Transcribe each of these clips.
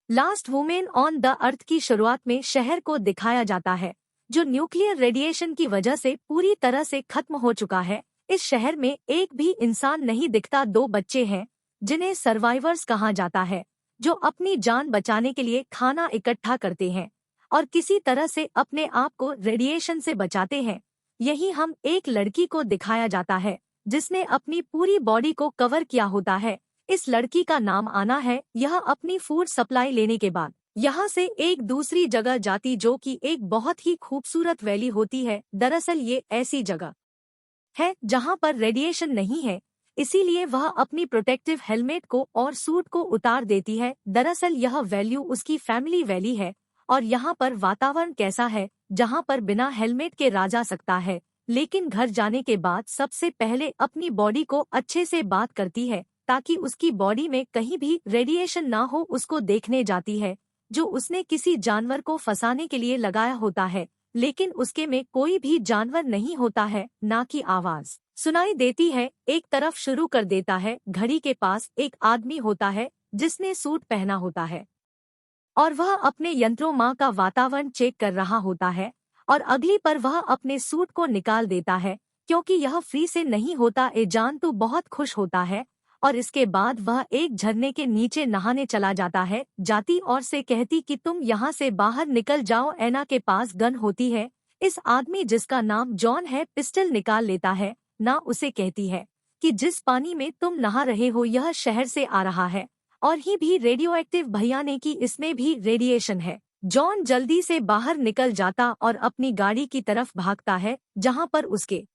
Last women on the earth की शुरुआत में शहर को दिखाया जाता है, जो न्यूक्लियर रेडिएशन की वजह से पूरी तरह से खत्म हो चुका है। इस शहर में एक भी इंसान नहीं दिखता। 2 बच्चे हैं जिन्हें सर्वाइवर्स कहा जाता है, जो अपनी जान बचाने के लिए खाना इकट्ठा करते हैं और किसी तरह से अपने आप को रेडिएशन से बचाते हैं। यही हम एक लड़की को दिखाया जाता है जिसने अपनी पूरी बॉडी को कवर किया होता है। इस लड़की का नाम आना है। यह अपनी फूड सप्लाई लेने के बाद यहाँ से एक दूसरी जगह जाती, जो कि एक बहुत ही खूबसूरत वैली होती है। दरअसल ये ऐसी जगह है जहाँ पर रेडिएशन नहीं है, इसीलिए वह अपनी प्रोटेक्टिव हेलमेट को और सूट को उतार देती है। दरअसल यह वैल्यू उसकी फैमिली वैली है और यहाँ पर वातावरण कैसा है जहाँ पर बिना हेलमेट के रह जा सकता है, लेकिन घर जाने के बाद सबसे पहले अपनी बॉडी को अच्छे से बात करती है ताकि उसकी बॉडी में कहीं भी रेडिएशन ना हो। उसको देखने जाती है जो उसने किसी जानवर को फंसाने के लिए लगाया होता है, लेकिन उसके में कोई भी जानवर नहीं होता है, ना की आवाज सुनाई देती है। एक तरफ शुरू कर देता है। घड़ी के पास एक आदमी होता है जिसने सूट पहना होता है और वह अपने यंत्रों माँ का वातावरण चेक कर रहा होता है और अगली पर वह अपने सूट को निकाल देता है क्योंकि यह फ्री से नहीं होता। एजान तो बहुत खुश होता है और इसके बाद वह एक झरने के नीचे नहाने चला जाता है। जाती और से कहती कि तुम यहाँ से बाहर निकल जाओ। एना के पास गन होती है। इस आदमी जिसका नाम जॉन है पिस्टल निकाल लेता है। ना उसे कहती है कि जिस पानी में तुम नहा रहे हो यह शहर से आ रहा है और ही भी रेडियो एक्टिव भैया ने कि इसमें भी रेडिएशन है। जॉन जल्दी से बाहर निकल जाता और अपनी गाड़ी की तरफ भागता है जहाँ पर उसके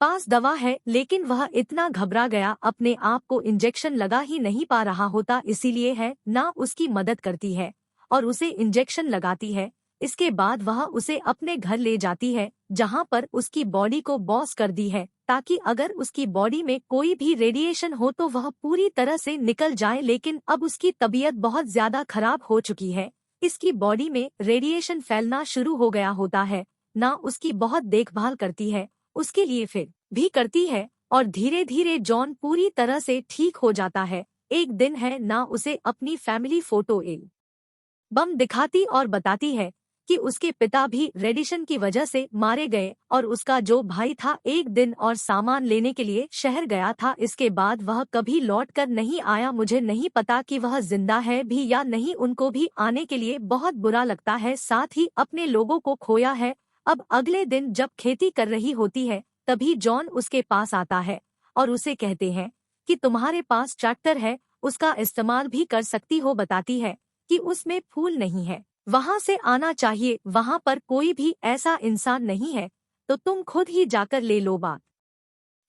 पास दवा है, लेकिन वह इतना घबरा गया अपने आप को इंजेक्शन लगा ही नहीं पा रहा होता, इसीलिए है ना उसकी मदद करती है और उसे इंजेक्शन लगाती है। इसके बाद वह उसे अपने घर ले जाती है जहां पर उसकी बॉडी को बॉस कर दी है ताकि अगर उसकी बॉडी में कोई भी रेडिएशन हो तो वह पूरी तरह से निकल जाए। लेकिन अब उसकी तबीयत बहुत ज्यादा खराब हो चुकी है। इसकी बॉडी में रेडिएशन फैलना शुरू हो गया होता है। ना उसकी बहुत देखभाल करती है, उसके लिए फिर भी करती है और धीरे धीरे जॉन पूरी तरह से ठीक हो जाता है। एक दिन है ना उसे अपनी फैमिली फोटो एल्बम दिखाती और बताती है कि उसके पिता भी रेडिएशन की वजह से मारे गए और उसका जो भाई था एक दिन और सामान लेने के लिए शहर गया था। इसके बाद वह कभी लौट कर नहीं आया। मुझे नहीं पता कि वह जिंदा है भी या नहीं। उनको भी आने के लिए बहुत बुरा लगता है, साथ ही अपने लोगों को खोया है। अब अगले दिन जब खेती कर रही होती है तभी जॉन उसके पास आता है और उसे कहते हैं कि तुम्हारे पास ट्रैक्टर है, उसका इस्तेमाल भी कर सकती हो। बताती है कि उसमें फूल नहीं है, वहां से आना चाहिए, वहां पर कोई भी ऐसा इंसान नहीं है, तो तुम खुद ही जाकर ले लो। बात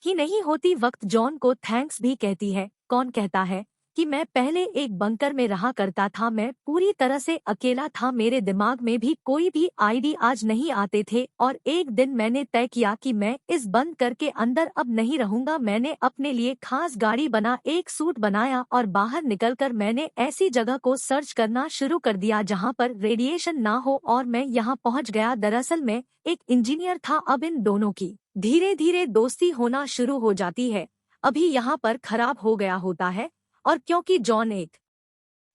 ही नहीं होती वक्त जॉन को थैंक्स भी कहती है। कौन कहता है कि मैं पहले एक बंकर में रहा करता था, मैं पूरी तरह से अकेला था, मेरे दिमाग में भी कोई भी आइडिया आज नहीं आते थे और एक दिन मैंने तय किया कि मैं इस बंकर के अंदर अब नहीं रहूंगा। मैंने अपने लिए खास गाड़ी बना, एक सूट बनाया और बाहर निकलकर मैंने ऐसी जगह को सर्च करना शुरू कर दिया जहां पर रेडिएशन ना हो और मैं यहां पहुंच गया। दरअसल मैं एक इंजीनियर था। अब इन दोनों की धीरे धीरे दोस्ती होना शुरू हो जाती है। अभी यहाँ पर खराब हो गया होता है और क्योंकि जॉन एक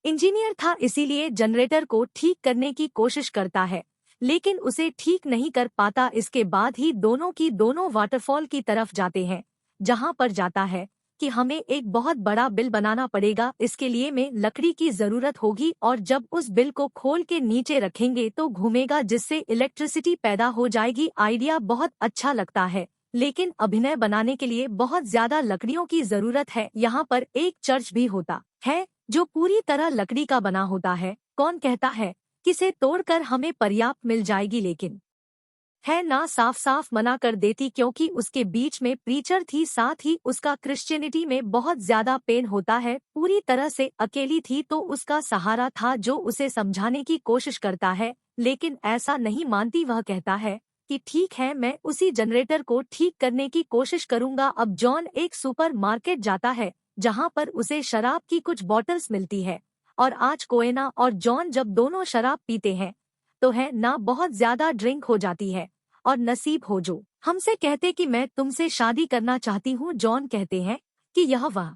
इंजीनियर था इसीलिए जनरेटर को ठीक करने की कोशिश करता है, लेकिन उसे ठीक नहीं कर पाता। इसके बाद ही दोनों की दोनों वाटरफॉल की तरफ जाते हैं जहां पर जाता है कि हमें एक बहुत बड़ा बिल बनाना पड़ेगा, इसके लिए में लकड़ी की जरूरत होगी और जब उस बिल को खोल के नीचे रखेंगे तो घूमेगा जिससे इलेक्ट्रिसिटी पैदा हो जाएगी। आइडिया बहुत अच्छा लगता है, लेकिन अभिनय बनाने के लिए बहुत ज्यादा लकड़ियों की जरूरत है। यहाँ पर एक चर्च भी होता है जो पूरी तरह लकड़ी का बना होता है। कौन कहता है कि इसे तोड़कर हमें पर्याप्त मिल जाएगी, लेकिन है ना साफ साफ मना कर देती क्योंकि उसके बीच में प्रीचर थी, साथ ही उसका क्रिश्चियनिटी में बहुत ज्यादा पेन होता है। पूरी तरह से अकेली थी तो उसका सहारा था जो उसे समझाने की कोशिश करता है, लेकिन ऐसा नहीं मानती। वह कहता है कि ठीक है, मैं उसी जनरेटर को ठीक करने की कोशिश करूंगा। अब जॉन एक सुपर मार्केट जाता है जहां पर उसे शराब की कुछ बॉटल्स मिलती है और आज कोएना और जॉन जब दोनों शराब पीते हैं तो है ना बहुत ज्यादा ड्रिंक हो जाती है और नसीब हो जो हमसे कहते कि मैं तुमसे शादी करना चाहती हूँ। जॉन कहते हैं कि यह वह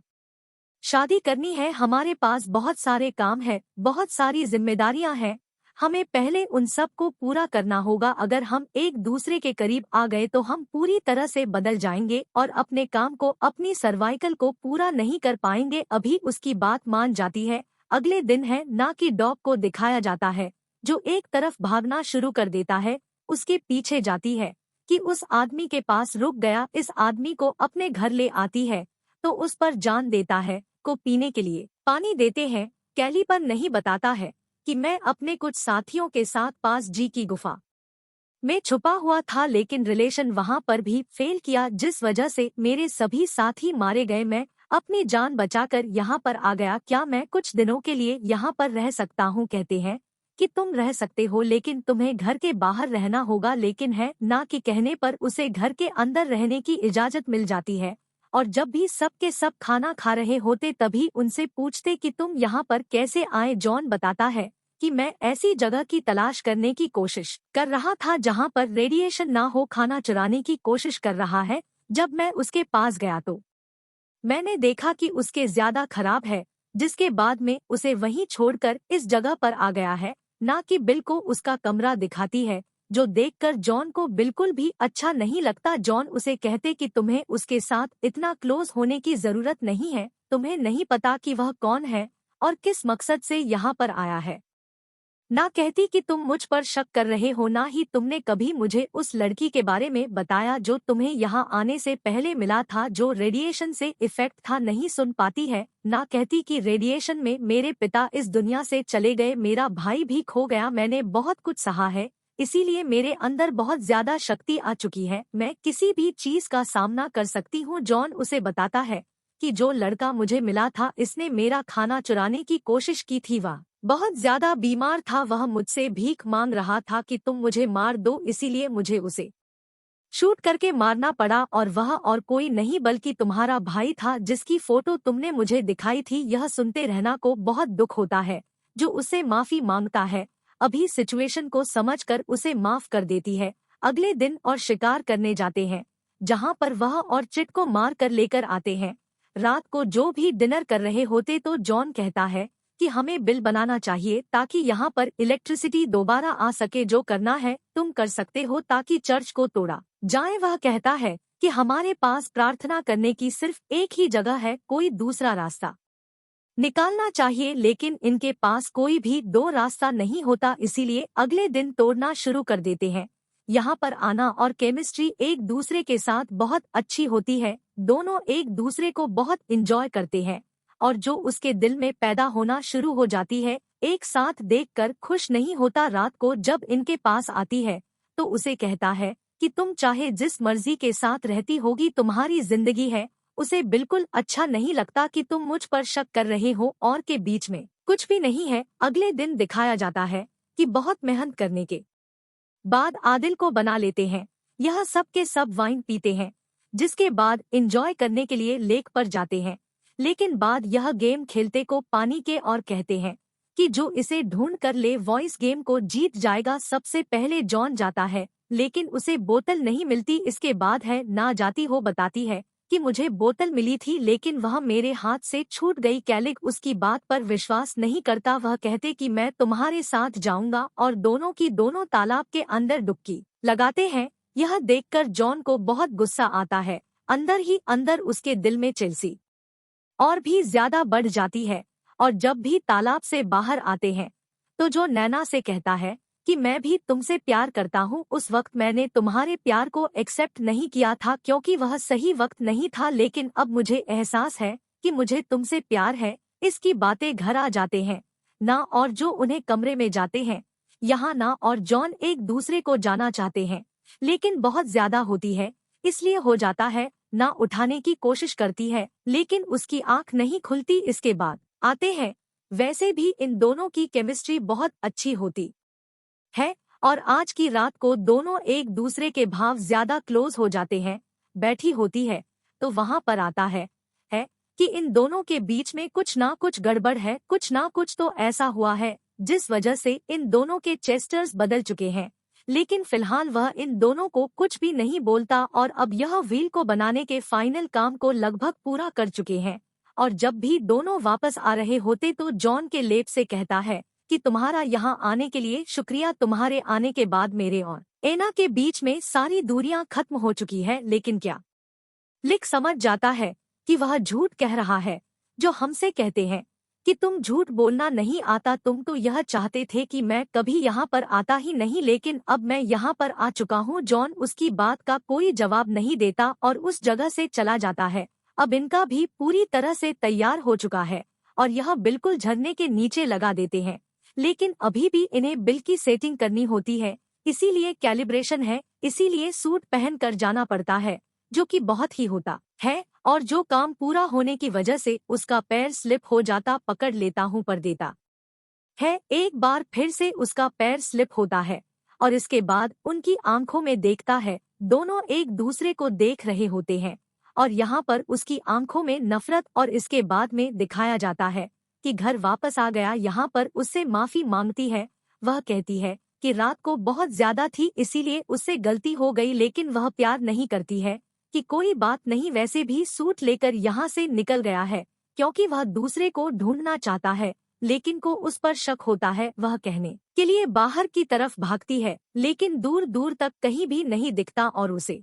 शादी करनी है, हमारे पास बहुत सारे काम है, बहुत सारी जिम्मेदारियां हैं, हमें पहले उन सब को पूरा करना होगा। अगर हम एक दूसरे के करीब आ गए तो हम पूरी तरह से बदल जाएंगे और अपने काम को, अपनी सर्वाइकल को पूरा नहीं कर पाएंगे। अभी उसकी बात मान जाती है। अगले दिन है ना कि डॉग को दिखाया जाता है जो एक तरफ भागना शुरू कर देता है, उसके पीछे जाती है कि उस आदमी के पास रुक गया, इस आदमी को अपने घर ले आती है तो उस पर जान देता है, को पीने के लिए पानी देते हैं। कैली पर नहीं बताता है कि मैं अपने कुछ साथियों के साथ पास जी की गुफा में छुपा हुआ था, लेकिन रिलेशन वहां पर भी फेल किया जिस वजह से मेरे सभी साथी मारे गए। मैं अपनी जान बचाकर यहाँ पर आ गया। क्या मैं कुछ दिनों के लिए यहाँ पर रह सकता हूँ? कहते हैं कि तुम रह सकते हो, लेकिन तुम्हें घर के बाहर रहना होगा। लेकिन है ना कि कहने पर उसे घर के अंदर रहने की इजाजत मिल जाती है। और जब भी सब के सब खाना खा रहे होते तभी उनसे पूछते कि तुम यहाँ पर कैसे आए। जॉन बताता है कि मैं ऐसी जगह की तलाश करने की कोशिश कर रहा था जहाँ पर रेडिएशन ना हो, खाना चुराने की कोशिश कर रहा है। जब मैं उसके पास गया तो मैंने देखा कि उसके ज्यादा खराब है, जिसके बाद में उसे वहीं छोड़कर इस जगह पर आ गया है। ना कि बिल को उसका कमरा दिखाती है, जो देखकर जॉन को बिल्कुल भी अच्छा नहीं लगता। जॉन उसे कहते कि तुम्हें उसके साथ इतना क्लोज होने की जरूरत नहीं है, तुम्हें नहीं पता कि वह कौन है और किस मकसद से यहाँ पर आया है। ना कहती कि तुम मुझ पर शक कर रहे हो, ना ही तुमने कभी मुझे उस लड़की के बारे में बताया जो तुम्हें यहाँ आने से पहले मिला था, जो रेडिएशन से इफेक्ट था। नहीं सुन पाती है। ना कहती कि रेडिएशन में मेरे पिता इस दुनिया से चले गए, मेरा भाई भी खो गया, मैंने बहुत कुछ सहा है, इसीलिए मेरे अंदर बहुत ज्यादा शक्ति आ चुकी है, मैं किसी भी चीज का सामना कर सकती हूँ। जॉन उसे बताता है कि जो लड़का मुझे मिला था इसने मेरा खाना चुराने की कोशिश की थी, वह बहुत ज्यादा बीमार था, वह मुझसे भीख मांग रहा था कि तुम मुझे मार दो, इसीलिए मुझे उसे शूट करके मारना पड़ा। और वह और कोई नहीं बल्कि तुम्हारा भाई था जिसकी फोटो तुमने मुझे दिखाई थी। यह सुनते रहना को बहुत दुख होता है, जो उसे माफी मांगता है। अभी सिचुएशन को समझकर उसे माफ कर देती है। अगले दिन और शिकार करने जाते हैं, जहाँ पर वह और चिट को मार कर लेकर आते हैं। रात को जो भी डिनर कर रहे होते तो जॉन कहता है कि हमें बिल बनाना चाहिए ताकि यहाँ पर इलेक्ट्रिसिटी दोबारा आ सके, जो करना है तुम कर सकते हो ताकि चर्च को तोड़ा जाए। वह कहता है कि हमारे पास प्रार्थना करने की सिर्फ एक ही जगह है, कोई दूसरा रास्ता निकालना चाहिए, लेकिन इनके पास कोई भी दो रास्ता नहीं होता, इसीलिए अगले दिन तोड़ना शुरू कर देते हैं। यहाँ पर आना और केमिस्ट्री एक दूसरे के साथ बहुत अच्छी होती है, दोनों एक दूसरे को बहुत इंजॉय करते हैं और जो उसके दिल में पैदा होना शुरू हो जाती है एक साथ देखकर खुश नहीं होता। रात को जब इनके पास आती है तो उसे कहता है कि तुम चाहे जिस मर्जी के साथ रहती होगी, तुम्हारी जिंदगी है। उसे बिल्कुल अच्छा नहीं लगता कि तुम मुझ पर शक कर रहे हो और के बीच में कुछ भी नहीं है। अगले दिन दिखाया जाता है कि बहुत मेहनत करने के बाद आदिल को बना लेते हैं। यह सब के सब वाइन पीते हैं, जिसके बाद एंजॉय करने के लिए लेक पर जाते हैं। लेकिन बाद यह गेम खेलते को पानी के और कहते हैं कि जो इसे ढूंढ कर ले वॉइस गेम को जीत जाएगा। सबसे पहले जॉन जाता है, लेकिन उसे बोतल नहीं मिलती। इसके बाद है ना जाती हो बताती है कि मुझे बोतल मिली थी, लेकिन वह मेरे हाथ से छूट गई। कैलिक उसकी बात पर विश्वास नहीं करता। वह कहते कि मैं तुम्हारे साथ जाऊंगा और दोनों की दोनों तालाब के अंदर डुबकी लगाते हैं। यह देखकर जॉन को बहुत गुस्सा आता है। अंदर ही अंदर उसके दिल में चिलसी और भी ज्यादा बढ़ जाती है। और जब भी तालाब से बाहर आते हैं तो जो नैना से कहता है कि मैं भी तुमसे प्यार करता हूँ। उस वक्त मैंने तुम्हारे प्यार को एक्सेप्ट नहीं किया था क्योंकि वह सही वक्त नहीं था, लेकिन अब मुझे एहसास है कि मुझे तुमसे प्यार है। इसकी बातें घर आ जाते हैं ना और जो उन्हें कमरे में जाते हैं। यहाँ ना और जॉन एक दूसरे को जाना चाहते हैं, लेकिन बहुत ज्यादा होती है, इसलिए हो जाता है। ना उठाने की कोशिश करती है, लेकिन उसकी आंख नहीं खुलती। इसके बाद आते हैं। वैसे भी इन दोनों की केमिस्ट्री बहुत अच्छी होती है और आज की रात को दोनों एक दूसरे के भाव ज्यादा क्लोज हो जाते हैं। बैठी होती है तो वहां पर आता है कि इन दोनों के बीच में कुछ ना कुछ गड़बड़ है, कुछ ना कुछ तो ऐसा हुआ है जिस वजह से इन दोनों के चेस्टर्स बदल चुके हैं। लेकिन फिलहाल वह इन दोनों को कुछ भी नहीं बोलता और अब यह व्हील को बनाने के फाइनल काम को लगभग पूरा कर चुके हैं और जब भी दोनों वापस आ रहे होते तो जॉन के लेप से कहता है कि तुम्हारा यहाँ आने के लिए शुक्रिया, तुम्हारे आने के बाद मेरे और एना के बीच में सारी दूरियां खत्म हो चुकी है। लेकिन क्या लिक समझ जाता है कि वह झूठ कह रहा है। जो हमसे कहते हैं कि तुम झूठ बोलना नहीं आता, तुम तो यह चाहते थे कि मैं कभी यहाँ पर आता ही नहीं, लेकिन अब मैं यहाँ पर आ चुका हूँ। जॉन उसकी बात का कोई जवाब नहीं देता और उस जगह से चला जाता है। अब इनका भी पूरी तरह से तैयार हो चुका है और यह बिल्कुल झरने के नीचे लगा देते हैं, लेकिन अभी भी इन्हें बिल की सेटिंग करनी होती है, इसीलिए कैलिब्रेशन है, इसीलिए सूट पहन कर जाना पड़ता है, जो कि बहुत ही होता है। और जो काम पूरा होने की वजह से उसका पैर स्लिप हो जाता, पकड़ लेता हूँ पर देता है। एक बार फिर से उसका पैर स्लिप होता है और इसके बाद उनकी आंखों में देखता है। दोनों एक दूसरे को देख रहे होते हैं और यहाँ पर उसकी आंखों में नफरत, और इसके बाद में दिखाया जाता है कि घर वापस आ गया। यहाँ पर उससे माफी मांगती है। वह कहती है कि रात को बहुत ज्यादा थी, इसीलिए उससे गलती हो गई, लेकिन वह प्यार नहीं करती है कि कोई बात नहीं, वैसे भी सूट लेकर यहाँ से निकल गया है क्योंकि वह दूसरे को ढूंढना चाहता है, लेकिन को उस पर शक होता है। वह कहने के लिए बाहर की तरफ भागती है, लेकिन दूर दूर तक कहीं भी नहीं दिखता और उसे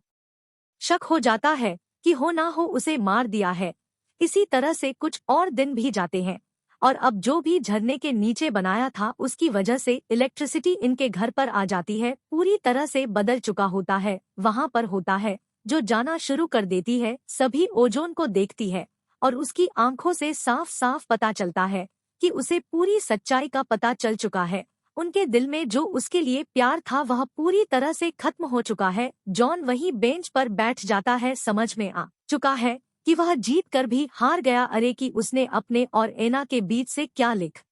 शक हो जाता है कि हो ना हो उसे मार दिया है। इसी तरह से कुछ और दिन भी जाते हैं और अब जो भी झरने के नीचे बनाया था उसकी वजह से इलेक्ट्रिसिटी इनके घर पर आ जाती है, पूरी तरह से बदल चुका होता है। वहाँ पर होता है जो जाना शुरू कर देती है, सभी ओजोन को देखती है और उसकी आंखों से साफ साफ पता चलता है कि उसे पूरी सच्चाई का पता चल चुका है। उनके दिल में जो उसके लिए प्यार था वह पूरी तरह से खत्म हो चुका है। जॉन वहीं बेंच पर बैठ जाता है, समझ में आ चुका है कि वह जीत कर भी हार गया। अरे कि उसने अपने और एना के बीच से क्या लिख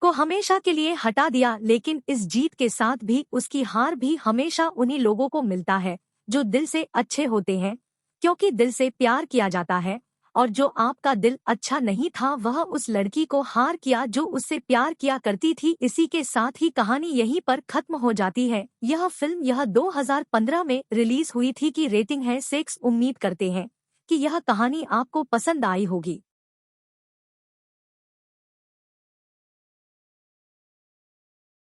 को हमेशा के लिए हटा दिया, लेकिन इस जीत के साथ भी उसकी हार भी हमेशा उन्हीं लोगों को मिलता है जो दिल से अच्छे होते हैं, क्योंकि दिल से प्यार किया जाता है। और जो आपका दिल अच्छा नहीं था वह उस लड़की को हार किया जो उससे प्यार किया करती थी। इसी के साथ ही कहानी यहीं पर खत्म हो जाती है। यह फिल्म 2015 में रिलीज हुई थी की रेटिंग है 6। उम्मीद करते हैं कि यह कहानी आपको पसंद आई होगी।